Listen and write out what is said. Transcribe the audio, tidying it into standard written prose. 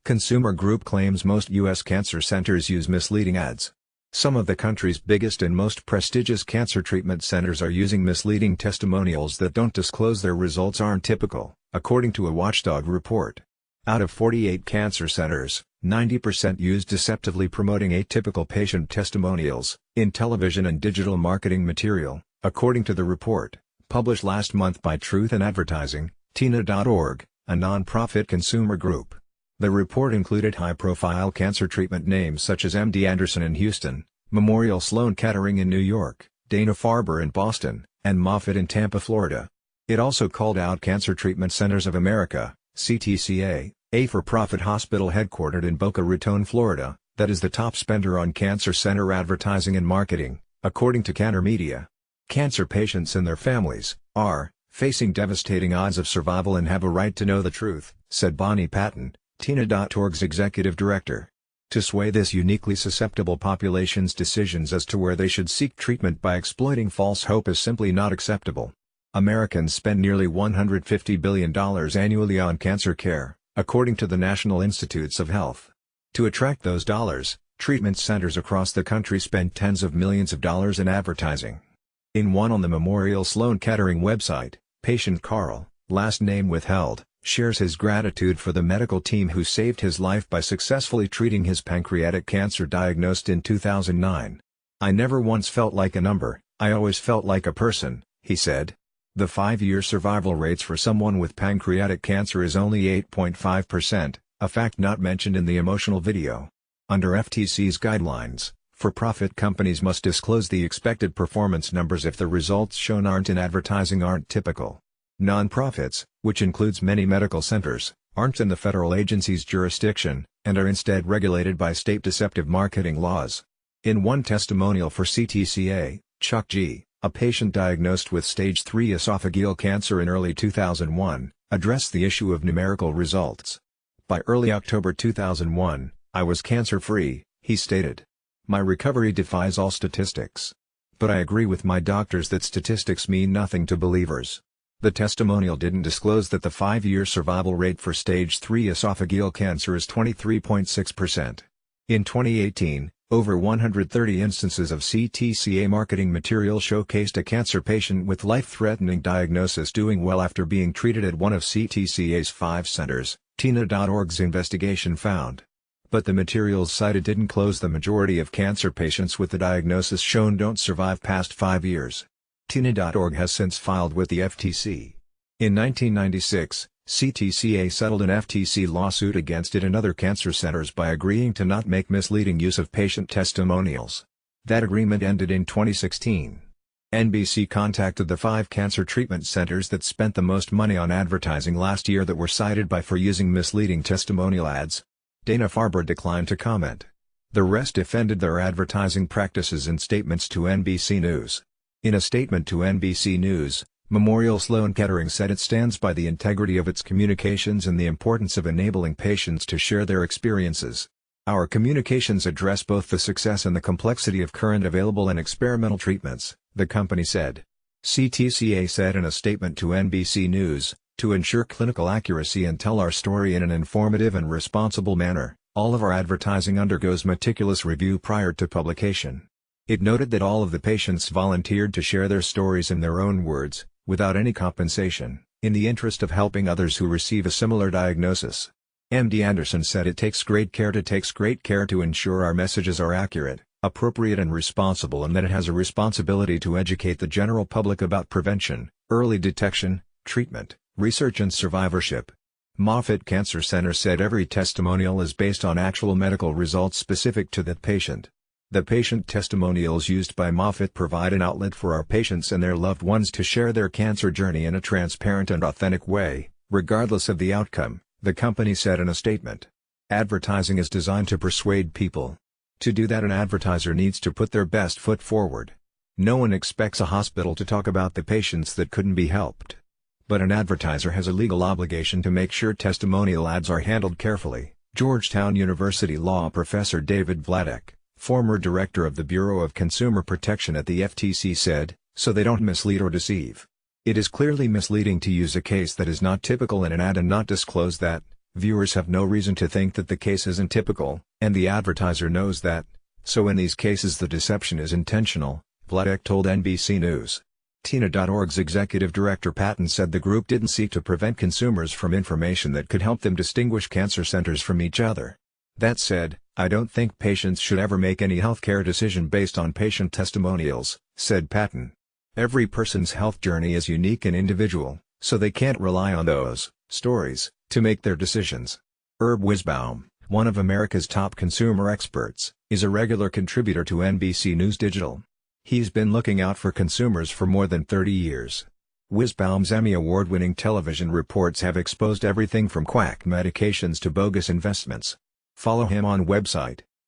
Consumer Group claims most U.S. cancer centers use misleading ads. Some of the country's biggest and most prestigious cancer treatment centers are using misleading testimonials that don't disclose their results aren't typical, according to a watchdog report. Out of 48 cancer centers, 90% use deceptively promoting atypical patient testimonials in television and digital marketing material, according to the report, published last month by Truth in Advertising, Tina.org, a non-profit consumer group. The report included high-profile cancer treatment names such as MD Anderson in Houston, Memorial Sloan Kettering in New York, Dana-Farber in Boston, and Moffitt in Tampa, Florida. It also called out Cancer Treatment Centers of America, CTCA, a for-profit hospital headquartered in Boca Raton, Florida, that is the top spender on cancer center advertising and marketing, according to Cantor Media. Cancer patients and their families are facing devastating odds of survival and have a right to know the truth, said Bonnie Patton, Tina.org's executive director. To sway this uniquely susceptible population's decisions as to where they should seek treatment by exploiting false hope is simply not acceptable. Americans spend nearly $150 billion annually on cancer care, according to the National Institutes of Health. To attract those dollars, treatment centers across the country spend tens of millions of dollars in advertising. In one on the Memorial Sloan Kettering website, patient Carl, last name withheld, shares his gratitude for the medical team who saved his life by successfully treating his pancreatic cancer diagnosed in 2009. "I never once felt like a number, I always felt like a person," he said. The 5-year survival rates for someone with pancreatic cancer is only 8.5%, a fact not mentioned in the emotional video. Under FTC's guidelines, for-profit companies must disclose the expected performance numbers if the results shown in advertising aren't typical. Nonprofits, which includes many medical centers, aren't in the federal agency's jurisdiction, and are instead regulated by state deceptive marketing laws. In one testimonial for CTCA, Chuck G., a patient diagnosed with stage 3 esophageal cancer in early 2001, addressed the issue of numerical results. "By early October 2001, I was cancer-free," he stated. "My recovery defies all statistics. But I agree with my doctors that statistics mean nothing to believers." The testimonial didn't disclose that the 5-year survival rate for stage 3 esophageal cancer is 23.6%. In 2018, over 130 instances of CTCA marketing material showcased a cancer patient with life-threatening diagnosis doing well after being treated at one of CTCA's 5 centers, Tina.org's investigation found. But the materials cited didn't close the majority of cancer patients with the diagnosis shown don't survive past 5 years. Tina.org has since filed with the FTC. In 1996, CTCA settled an FTC lawsuit against it and other cancer centers by agreeing to not make misleading use of patient testimonials. That agreement ended in 2016. NBC contacted the 5 cancer treatment centers that spent the most money on advertising last year that were cited for using misleading testimonial ads. Dana-Farber declined to comment. The rest defended their advertising practices in statements to NBC News. In a statement to NBC News, Memorial Sloan Kettering said it stands by the integrity of its communications and the importance of enabling patients to share their experiences. "Our communications address both the success and the complexity of current available and experimental treatments," the company said. CTCA said in a statement to NBC News, "To ensure clinical accuracy and tell our story in an informative and responsible manner, all of our advertising undergoes meticulous review prior to publication." It noted that all of the patients volunteered to share their stories in their own words, without any compensation, in the interest of helping others who receive a similar diagnosis. MD Anderson said it takes great care to ensure our messages are accurate, appropriate and responsible, and that it has a responsibility to educate the general public about prevention, early detection, treatment, research and survivorship. Moffitt Cancer Center said every testimonial is based on actual medical results specific to that patient. The patient testimonials used by Moffitt provide an outlet for our patients and their loved ones to share their cancer journey in a transparent and authentic way, regardless of the outcome, the company said in a statement. Advertising is designed to persuade people. To do that, an advertiser needs to put their best foot forward. No one expects a hospital to talk about the patients that couldn't be helped. But an advertiser has a legal obligation to make sure testimonial ads are handled carefully, Georgetown University law professor David Vladek, former director of the Bureau of Consumer Protection at the FTC said, "So they don't mislead or deceive. It is clearly misleading to use a case that is not typical in an ad and not disclose that, Viewers have no reason to think that the case isn't typical, and the advertiser knows that. So in these cases the deception is intentional, Vladek told NBC News. TINA.org's executive director Patton said the group didn't seek to prevent consumers from information that could help them distinguish cancer centers from each other. That said, I don't think patients should ever make any healthcare decision based on patient testimonials, said Patton. Every person's health journey is unique and individual, so they can't rely on those stories to make their decisions. Herb Wisbaum, one of America's top consumer experts, is a regular contributor to NBC News Digital. He's been looking out for consumers for more than 30 years. Wisbaum's Emmy Award-winning television reports have exposed everything from quack medications to bogus investments. Follow him on website